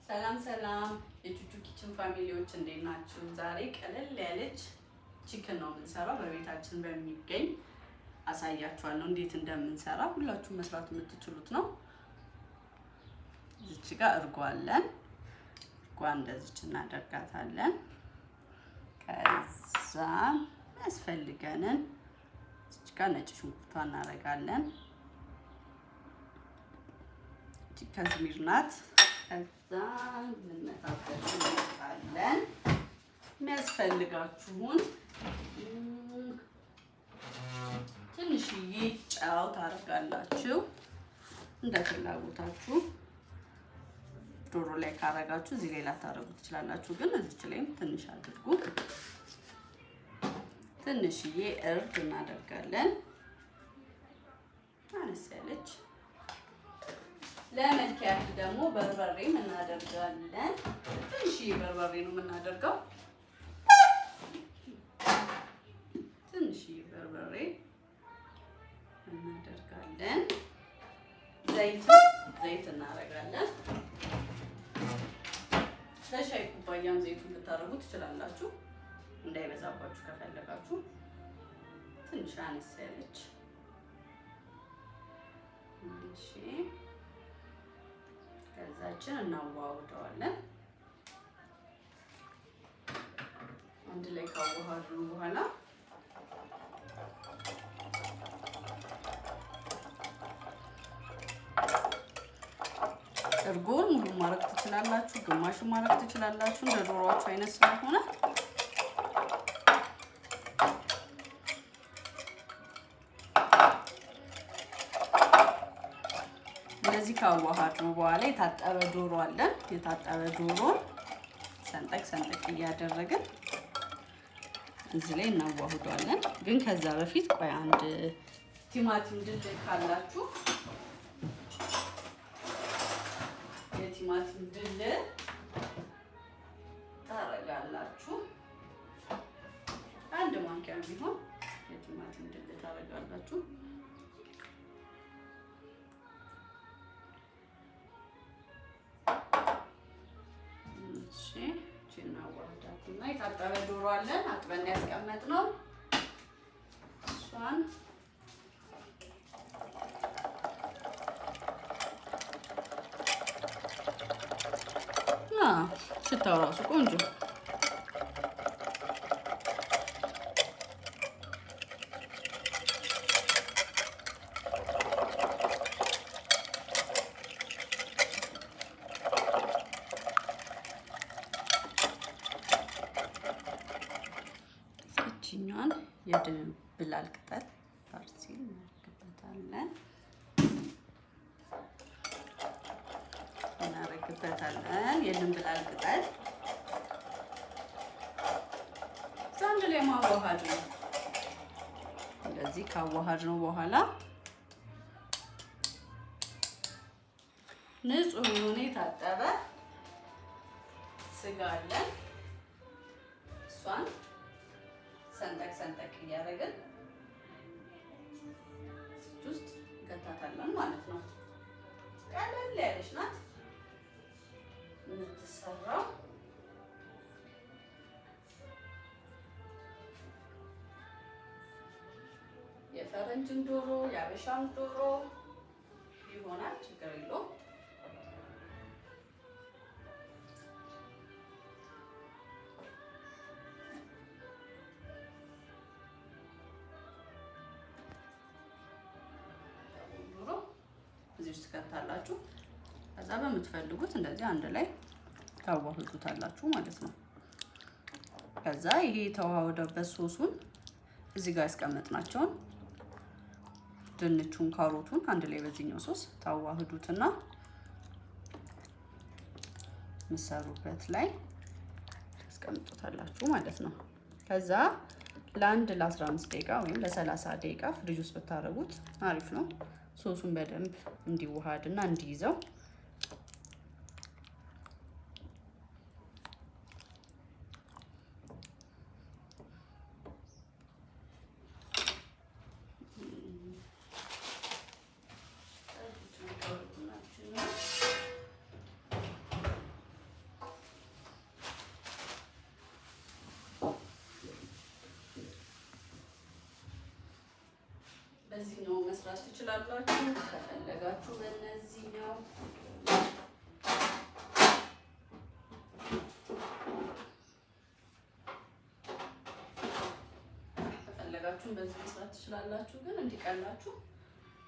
ሰላም ሰላም የቹቹ ኪችን ፋሚሊዎች እንዴት ናችሁ? ዛሬ ቀለል ያለች ቺክን ነው የምንሰራው። በቤታችን በሚገኝ አሳያችኋለሁ እንዴት እንደምንሰራ። ሁላችሁም መስራት የምትችሉት ነው። እዚች ጋር እርጎ አለን። እርጓ እንደዚች እናደርጋታለን። ከዛ ያስፈልገንን እዚች ጋር ነጭ ሽንኩርቷ እናደርጋለን። ከዝሚር ናት። ከዛ እንመታለን። የሚያስፈልጋችሁን ትንሽዬ ጨው ታደርጋላችሁ እንደ ፍላጎታችሁ። ዶሮ ላይ ካረጋችሁ እዚህ ላይ ላታረጉ ትችላላችሁ፣ ግን እዚች ላይም ትንሽ አድርጉ። ትንሽዬ እርድ እናደርጋለን፣ አነስ ያለች። ለመልክ ያህል ደግሞ በርበሬም እናደርጋለን። ትንሽዬ በርበሬ ነው የምናደርገው። ትንሽዬ በርበሬ እናደርጋለን። ዘይት እናደርጋለን። ለሻይ ኩባያም ዘይቱን ልታደርጉ ትችላላችሁ፣ እንዳይበዛባችሁ ከፈለጋችሁ። ትንሽ አነስ ያለች። እሺ ከዛችን እናዋውደዋለን። አንድ ላይ ካዋሃድን በኋላ እርጎን ሙሉ ማድረግ ትችላላችሁ፣ ግማሹን ማድረግ ትችላላችሁ፣ እንደ ዶሮዋችሁ አይነት ስለሆነ። እንደዚህ ካዋሃድነው በኋላ የታጠበ ዶሮ አለን። የታጠበ ዶሮን ሰንጠቅ ሰንጠቅ እያደረግን እዚህ ላይ እናዋህዷለን። ግን ከዛ በፊት ቆይ አንድ ቲማቲም ድልህ ካላችሁ የቲማቲም ድልህ ታረጋላችሁ። አንድ ማንኪያ ቢሆን የቲማቲም ድልህ ታረጋላችሁ። እና የታጠበ ዶሮ አለን አጥበን ያስቀመጥነው። እሷን ሽታው ራሱ ቆንጆ። እኛን የድንብላል ቅጠል ፓርሲል እናረግበታለን። የድንብላል ቅጠል አንድ ላይ ማዋሃድ ነው። እንደዚህ ካዋሃድ ነው በኋላ ንጹህ የሆነ የታጠበ ስጋ አለን። እሷን ሰንጠቅ ሰንጠቅ እያደረግን ውስጥ እንከታታለን ማለት ነው። ቀለል ያለች ናት የምትሰራው። የፈረንጅም ዶሮ የአበሻም ዶሮ ይሆናል፣ ችግር የለውም። እዚህ ውስጥ ከታላችሁ ከዛ በምትፈልጉት እንደዚህ አንድ ላይ ታዋህዱታላችሁ ማለት ነው። ከዛ ይሄ የተዋሃደበት ሶሱን እዚህ ጋር ያስቀመጥናቸውን ድንቹን፣ ካሮቱን አንድ ላይ በዚህኛው ሶስ ታዋህዱትና ምሰሩበት ላይ ያስቀምጡታላችሁ ማለት ነው። ከዛ ለ15 ደቂቃ ወይም ለ30 ደቂቃ ፍሪጅ ውስጥ ብታረጉት አሪፍ ነው። ሶሱን በደንብ እንዲዋሃድና እንዲይዘው በዚህኛው መስራት ትችላላችሁ። ከፈለጋችሁ በእነዚህኛው ከፈለጋችሁ በዚህ መስራት ትችላላችሁ። ግን እንዲቀላችሁ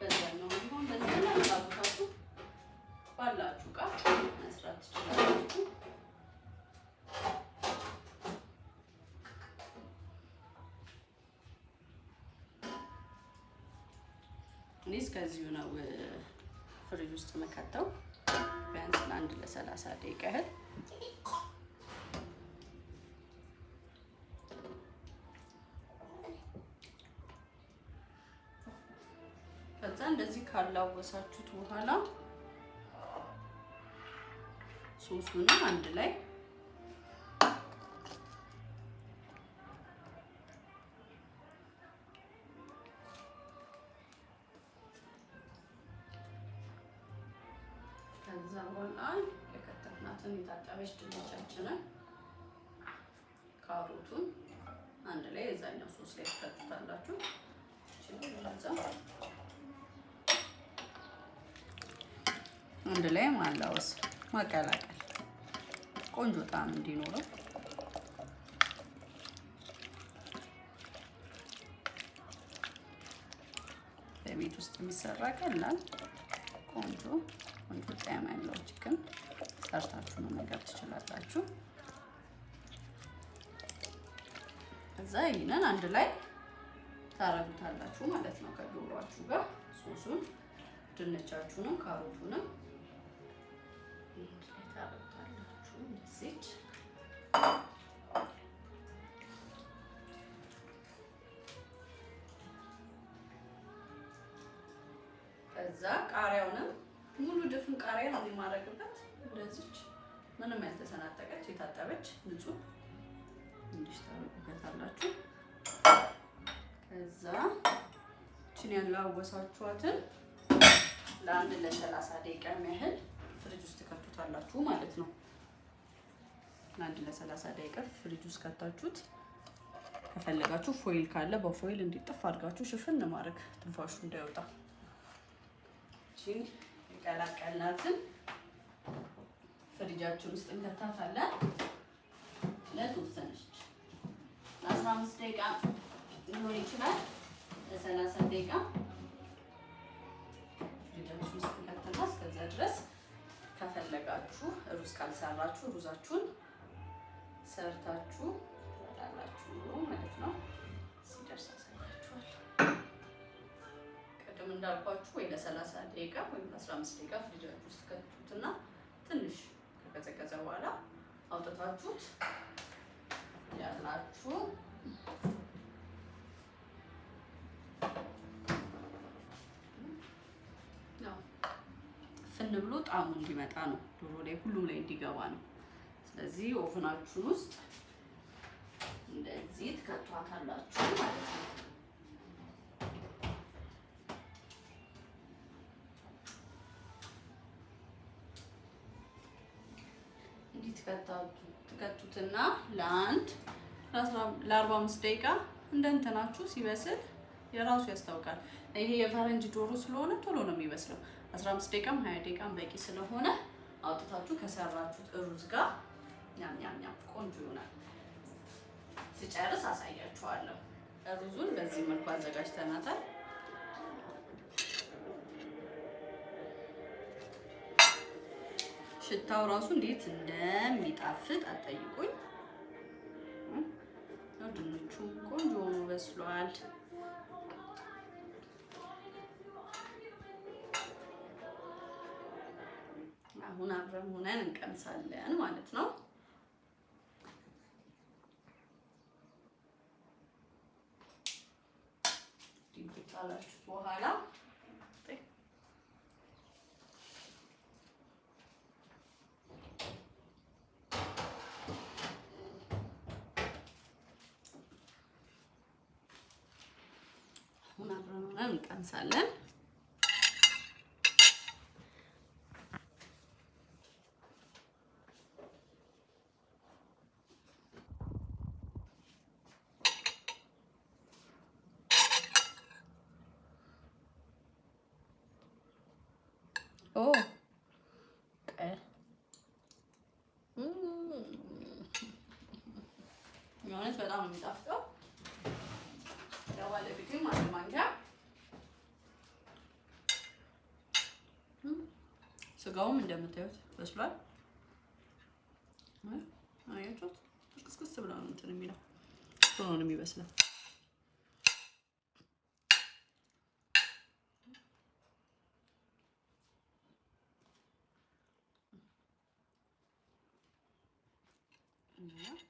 በዛኛው ቢሆን በዚህኛው ታውቃላችሁ ባላችሁ ጋር መስራት ትችላላችሁ። እኔ እስከዚሁ ነው ፍሪጅ ውስጥ መከተው ቢያንስ ለአንድ ለ30 ደቂቃ ያህል ከዛ እንደዚህ ካላወሳችሁት በኋላ ሶሱንም አንድ ላይ ከዛ በኋላ የከተፍናትን የታጠበች ድንቻችንን ካሮቱን አንድ ላይ የዛኛው ሶስ ላይ ትከቱታላችሁ። አንድ ላይ ማላወስ ማቀላቀል ቆንጆ ጣዕም እንዲኖረው በቤት ውስጥ የሚሰራ ቀላል ቆንጆ ጣዕም ያለው ቺክን ሰርታችሁ መመገብ ትችላላችሁ። ከዛ ይሄንን አንድ ላይ ታረጉታላችሁ ማለት ነው ከዶሮአችሁ ጋር ሶሱን ድንቻችሁንም ካሮቱንም ታረጉታላችሁ እንደዚህ። ከዛ ቃሪያውንም ሙሉ ድፍን ቃሪያ ነው የማደርግበት። እንደዚች ምንም ያልተሰናጠቀች የታጠበች ንጹህ እንዲሽ ታረጉታላችሁ። ከዛ እቺን ያላወሳችኋትን ለአንድ ለ30 ደቂቃ ያህል ፍሪጅ ውስጥ ከቱታላችሁ ማለት ነው። ለአንድ ለ30 ደቂቃ ፍሪጅ ውስጥ ከታችሁት ከፈለጋችሁ ፎይል ካለ በፎይል እንዲጥፍ አድርጋችሁ ሽፍን ማድረግ ትንፋሹ እንዳይወጣ። እቺን የቀላቀልናትን ፍሪጃችን ውስጥ እንከታታለን ለተወሰነች ለ15 ደቂቃ ሊሆን ይችላል ለ30 ደቂቃ ፍሪጃችን ውስጥ እንከተና እስከዛ ድረስ ከፈለጋችሁ ሩዝ ካልሰራችሁ ሩዛችሁን ሰርታችሁ ታላችሁ ማለት ነው። ሲደርስ አሳያችኋል። ቅድም እንዳልኳችሁ ወይ ለ30 ደቂቃ ወይ ለ15 ደቂቃ ፍሪጃችሁ ውስጥ ከቱትና ትንሽ ከቀዘቀዘ በኋላ አውጥታችሁት ያላችሁ ፍን ብሎ ጣዕሙ እንዲመጣ ነው። ዶሮ ላይ ሁሉም ላይ እንዲገባ ነው። ስለዚህ ኦቭናችሁን ውስጥ እንደዚህ ትከቷታላችሁ ማለት ነው። እንዲህ ትከቱትና ለ45 ደቂቃ እንደ እንትናችሁ ሲበስል የራሱ ያስታውቃል። ይሄ የፈረንጅ ዶሮ ስለሆነ ቶሎ ነው የሚበስለው። 15 ደቂቃም 20 ደቂቃም በቂ ስለሆነ አውጥታችሁ ከሰራችሁት ሩዝ ጋር ኛም ቆንጆ ይሆናል። ሲጨርስ አሳያችኋለሁ። ሩዙን በዚህ መልኩ አዘጋጅተናታል። ሽታው ራሱ እንዴት እንደሚጣፍጥ አትጠይቁኝ። ድንቹ ቆንጆ ሆኖ በስሏል። አሁን አብረን ሆነን እንቀምሳለን ማለት ነው። ዲንታላችሁ በኋላ አሁን አብረን ሆነን እንቀምሳለን። ኦ የሆነች በጣም የሚጣፍጠው ለባለቤቴም አንድ ማንኪያ ስጋውም እንደምታዩት በስሏል። አያችሁት? ቅስቅስ ብላ ነው እንትን የሚለው ቶሎ ነው የሚበስለው።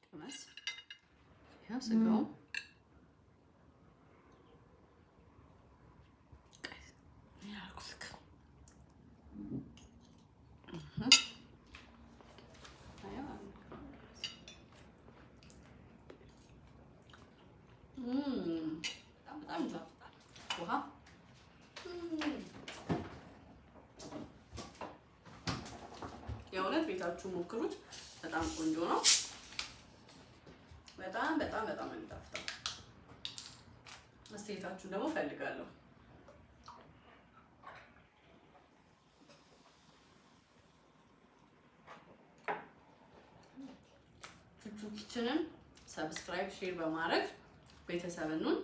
ቅመስ ያው ስጋው በጣም ይጣፍጣል። ውሃ የእውነት ቤታችሁ ሞክሩት። በጣም ቆንጆ ነው። በጣም በጣም በጣም ነው የሚጣፍጠው። አስተያየታችሁን ደግሞ ፈልጋለሁ። ቹቹ ኪችንን ሰብስክራይብ፣ ሼር በማድረግ ቤተሰብ እንሁን።